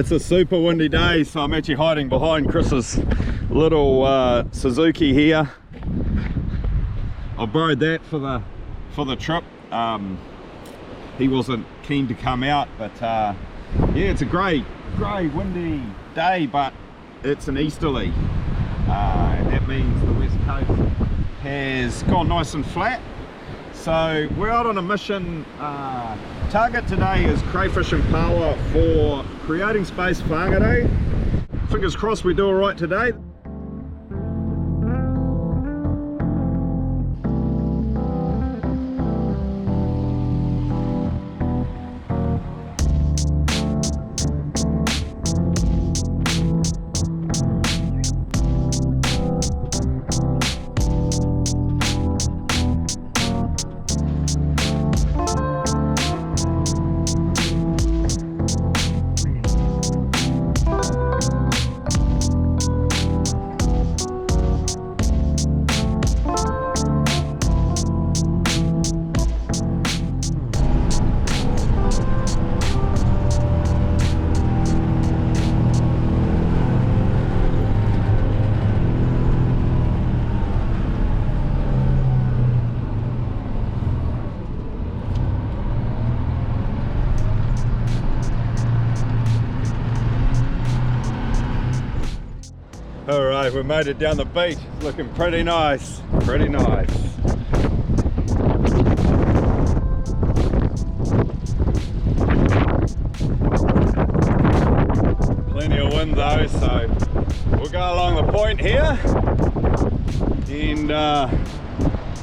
It's a super windy day, so I'm actually hiding behind Chris's little Suzuki here. I borrowed that for the trip. He wasn't keen to come out, but yeah, it's a grey windy day, but it's an easterly, and that means the west coast has gone nice and flat. So we're out on a mission. Target today is Crayfish and Paua for creating space for Whangarei. Fingers crossed we do all right today. Alright, we made it down the beach. It's looking pretty nice. Pretty nice. Plenty of wind though, so we'll go along the point here and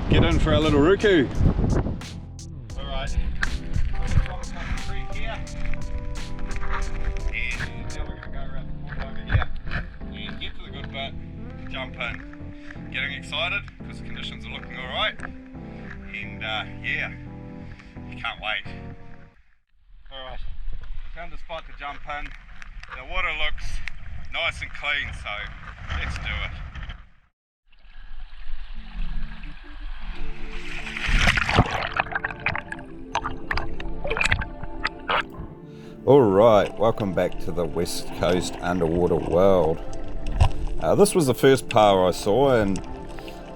get in for our little ruku. Alright, here. And now we're going to go around the point over here. Get to the good bit, jump in. Getting excited because the conditions are looking alright, and yeah, you can't wait. Alright, found the spot to jump in. The water looks nice and clean, so let's do it. Alright, welcome back to the West Coast underwater world. This was the first paua I saw, and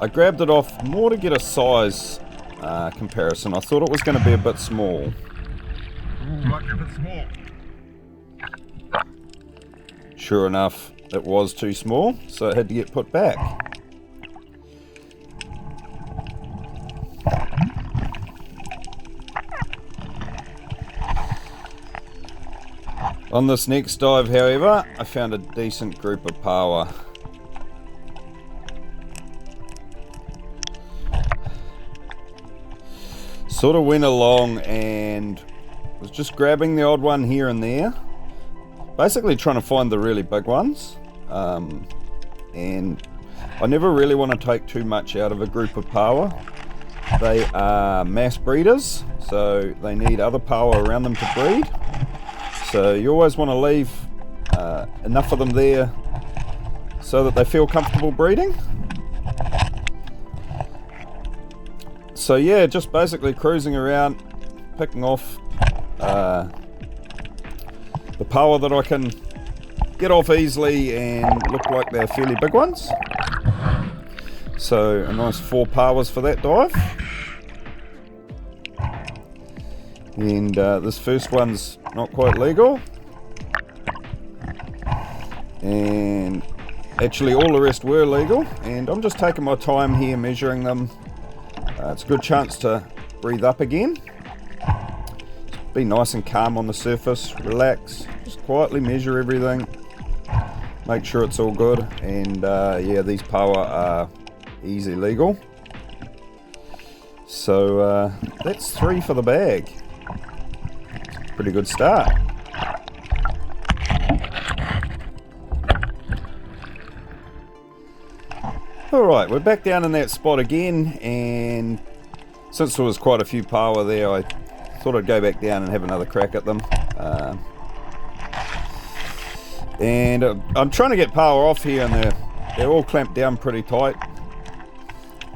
I grabbed it off more to get a size comparison. I thought it was going to be a bit small. Like a bit small. Sure enough, it was too small, so it had to get put back. On this next dive, however, I found a decent group of paua. Sort of went along and was just grabbing the odd one here and there, basically trying to find the really big ones, and I never really want to take too much out of a group of paua. They are mass breeders, so they need other paua around them to breed, so you always want to leave enough of them there so that they feel comfortable breeding. So yeah, just basically cruising around, picking off the paua that I can get off easily and look like they're fairly big ones. So a nice 4 pauas for that dive. And this first one's not quite legal. And actually all the rest were legal. And I'm just taking my time here measuring them. It's a good chance to breathe up again. Be nice and calm on the surface, relax, just quietly measure everything, make sure it's all good, and yeah, these paua are easy legal. So that's 3 for the bag. Pretty good start. Alright, we're back down in that spot again, and since there was quite a few paua there, I thought I'd go back down and have another crack at them. And I'm trying to get paua off here, and they're all clamped down pretty tight.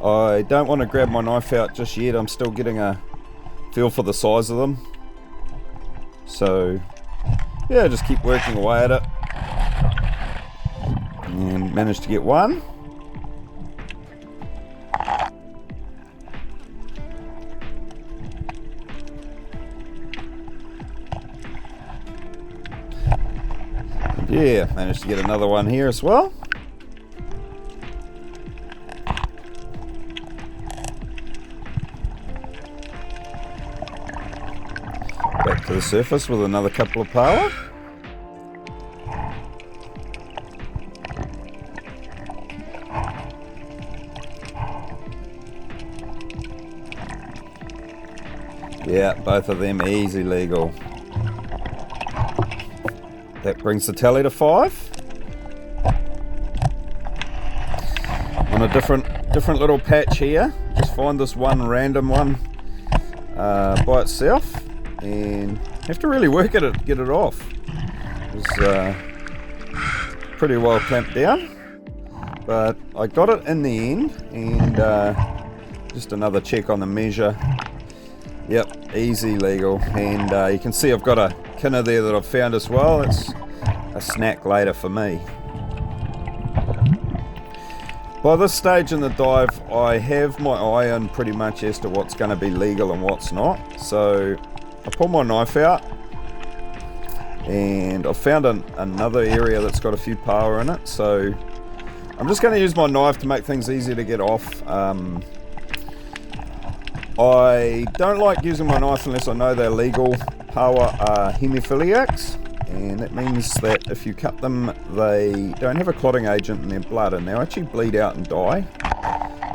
I don't want to grab my knife out just yet. I'm still getting a feel for the size of them. So yeah, just keep working away at it. And managed to get one. And yeah, managed to get another one here as well. Back to the surface with another couple of paua. Yeah, both of them easy legal. That brings the tally to 5. On a different little patch here. Just find this one random one by itself, and have to really work at it to get it off. It's pretty well clamped down, but I got it in the end, and just another check on the measure. Yep, easy legal, and you can see I've got a kinner there that I've found as well. It's a snack later for me. By this stage in the dive, I have my eye on pretty much as to what's going to be legal and what's not. So I pull my knife out, and I've found another area that's got a few paua in it. So I'm just going to use my knife to make things easier to get off. I don't like using my knife unless I know they're legal. Paua are hemophiliacs, and that means that if you cut them, they don't have a clotting agent in their blood, and they'll actually bleed out and die.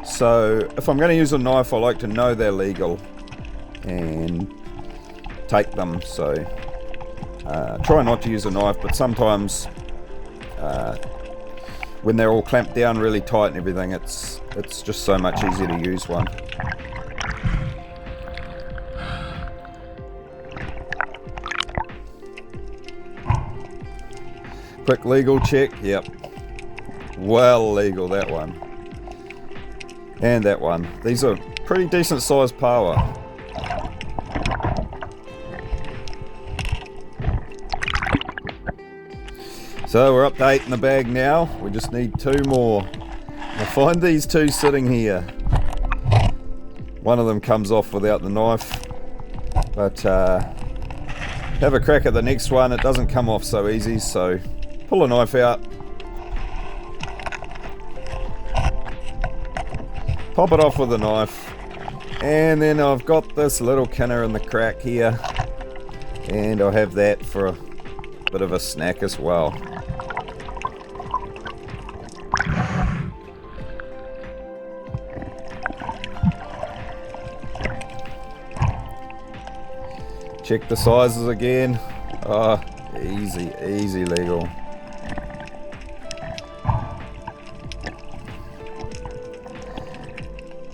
So if I'm going to use a knife, I like to know they're legal and take them. So try not to use a knife, but sometimes when they're all clamped down really tight and everything, it's just so much easier to use one. Quick legal check, yep. Well legal, that one. And that one. These are pretty decent sized paua. So we're up to 8 in the bag now. We just need 2 more. I find these 2 sitting here. One of them comes off without the knife. But have a crack at the next one. It doesn't come off so easy, so pull a knife out, pop it off with a knife, and then I've got this little kinner in the crack here, and I'll have that for a bit of a snack as well. Check the sizes again. Oh, easy legal.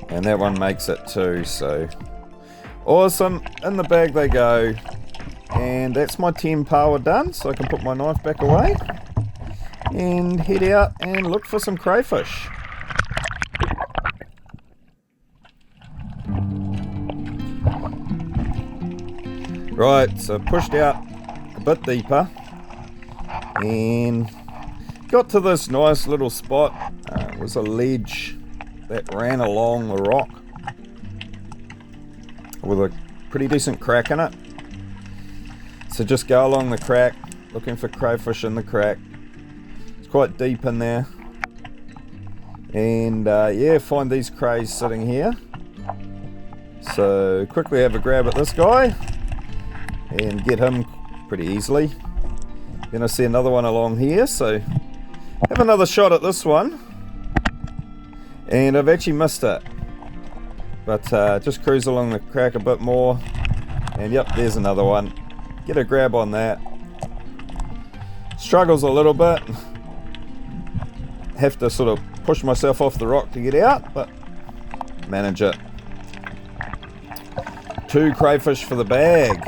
And that one makes it too, so awesome. In the bag they go. And that's my 10 paua done, so I can put my knife back away and head out and look for some crayfish. Right, so pushed out a bit deeper and got to this nice little spot. It was a ledge that ran along the rock with a pretty decent crack in it. So just go along the crack, looking for crayfish in the crack. It's quite deep in there. And yeah, find these crays sitting here. So quickly have a grab at this guy and get him pretty easily. Then I see another one along here, so have another shot at this one. And I've actually missed it, but just cruise along the crack a bit more, and yep, there's another one. Get a grab on that. Struggles a little bit, have to sort of push myself off the rock to get out, but manage it. 2 crayfish for the bag.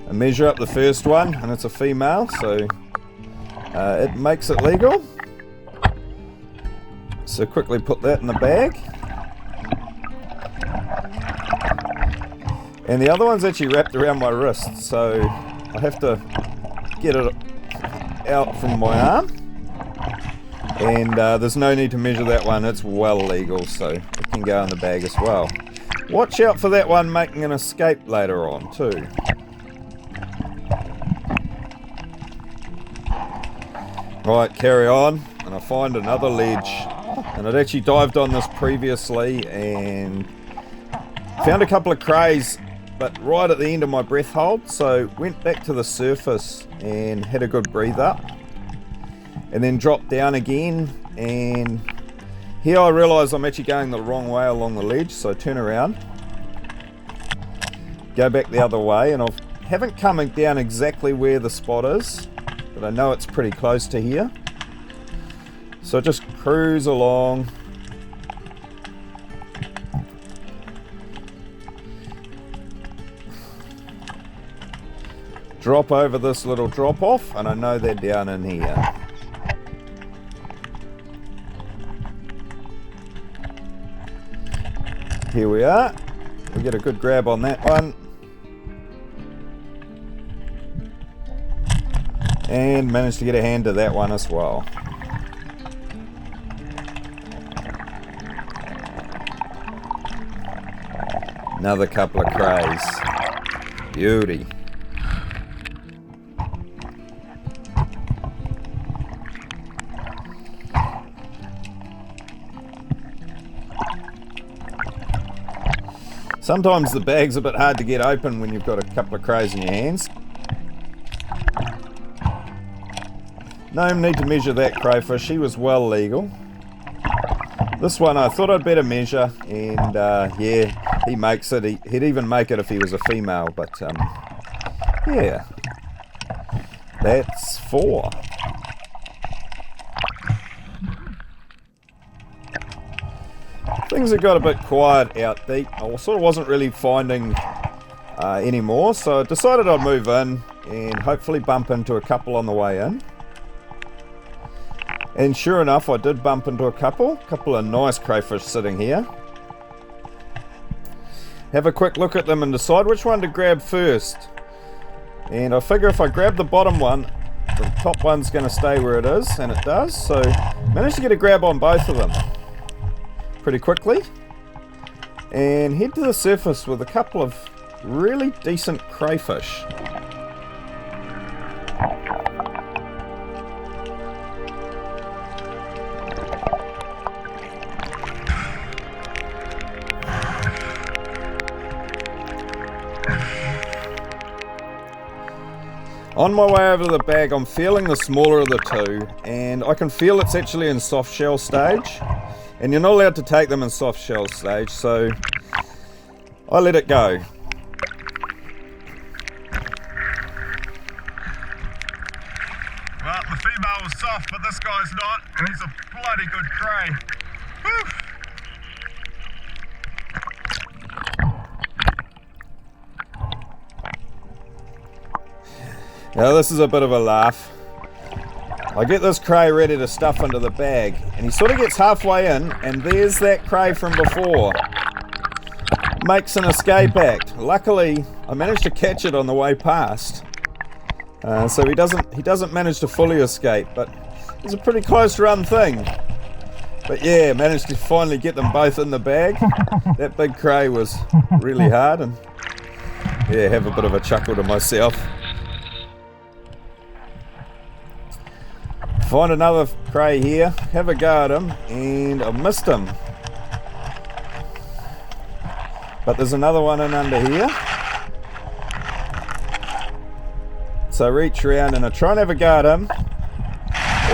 I measure up the first one, and it's a female, so it makes it legal. So quickly put that in the bag. And the other one's actually wrapped around my wrist, so I have to get it out from my arm. And there's no need to measure that one, it's well legal, so it can go in the bag as well. Watch out for that one making an escape later on too. Right, carry on, and I find another ledge. And I'd actually dived on this previously and found a couple of crays, but right at the end of my breath hold, so went back to the surface and had a good breathe up. And then dropped down again, and here I realised I'm actually going the wrong way along the ledge, so I turn around, go back the other way, and I haven't come down exactly where the spot is, but I know it's pretty close to here. So I just cruise along. Drop over this little drop off, and I know they're down in here. Here we are. We get a good grab on that one. And managed to get a hand to that one as well. Another couple of crays. Beauty. Sometimes the bag's a bit hard to get open when you've got a couple of crays in your hands. No need to measure that crayfish, she was well legal. This one I thought I'd better measure, and yeah, he makes it. He'd even make it if he was a female, but yeah, that's 4. Things have got a bit quiet out deep. I sort of wasn't really finding any more, so I decided I'd move in and hopefully bump into a couple on the way in. And sure enough, I did bump into a couple of nice crayfish sitting here. Have a quick look at them and decide which one to grab first. And I figure if I grab the bottom one, the top one's going to stay where it is, and it does. So managed to get a grab on both of them pretty quickly, and head to the surface with a couple of really decent crayfish. On my way over to the bag, I'm feeling the smaller of the two, and I can feel it's actually in soft shell stage. And you're not allowed to take them in soft shell stage, so I let it go. Well, the female was soft, but this guy's not, and he's a bloody good cray. Whew. Now this is a bit of a laugh. I get this cray ready to stuff into the bag, and he sort of gets halfway in, and there's that cray from before. Makes an escape act. Luckily, I managed to catch it on the way past. So he doesn't manage to fully escape, but it's a pretty close run thing. But yeah, managed to finally get them both in the bag. That big cray was really hard, and yeah, have a bit of a chuckle to myself. Find another cray here, have a go at him, and I missed him. But there's another one in under here. So I reach around and I try and have a go at him,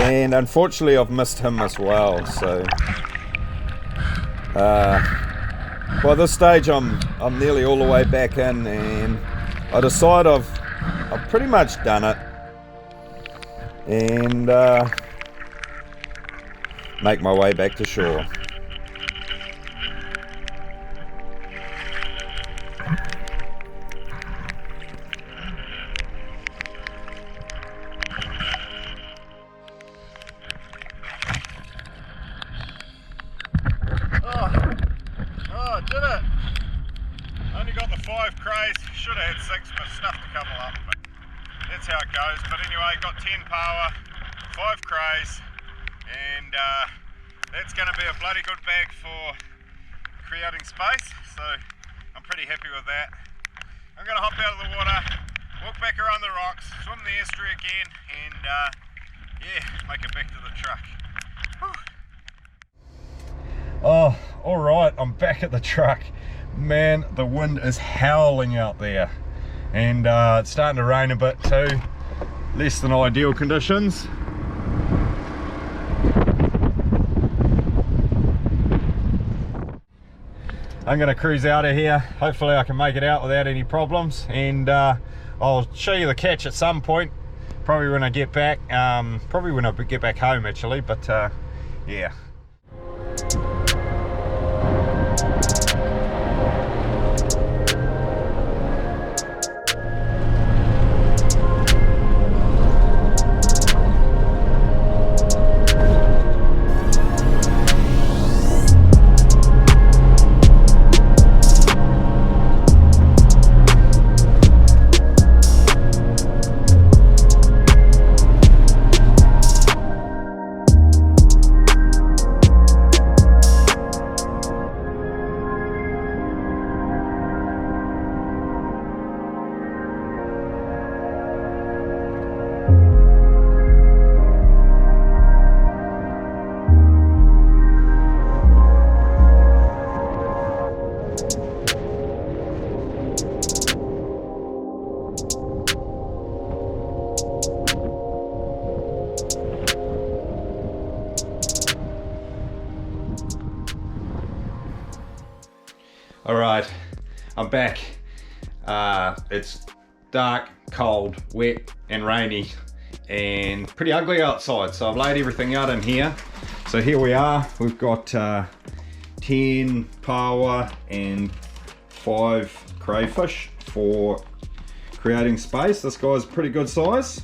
and unfortunately I've missed him as well. So by this stage I'm nearly all the way back in, and I decide I've pretty much done it, and make my way back to shore. 5 crays, should have had 6 but stuffed a couple up, but that's how it goes. But anyway, got 10 paua, 5 crays, and that's going to be a bloody good bag for creating space, so I'm pretty happy with that. I'm going to hop out of the water, walk back around the rocks, swim the estuary again, and yeah, make it back to the truck. Whew. Oh, alright, I'm back at the truck. Man, the wind is howling out there, and it's starting to rain a bit too. Less than ideal conditions. I'm going to cruise out of here. Hopefully I can make it out without any problems, and I'll show you the catch at some point, probably when I get back, probably when I get back home actually, but yeah. Alright, I'm back. It's dark, cold, wet and rainy and pretty ugly outside, so I've laid everything out in here. So here we are, we've got 10 paua and 5 crayfish for creating space. This guy's pretty good size.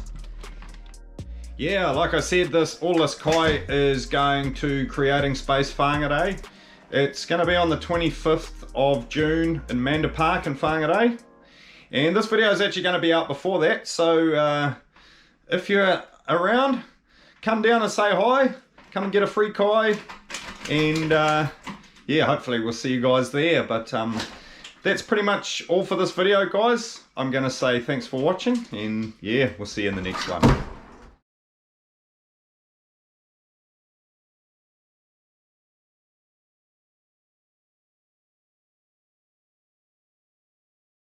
Yeah, like I said, all this kai is going to creating space Whangarei. It's going to be on the 25th of June in Manda Park in Whangarei. And this video is actually going to be out before that, so if you're around, come down and say hi, come and get a free kai, and yeah, hopefully we'll see you guys there. But that's pretty much all for this video, guys. I'm going to say thanks for watching, and yeah, we'll see you in the next one.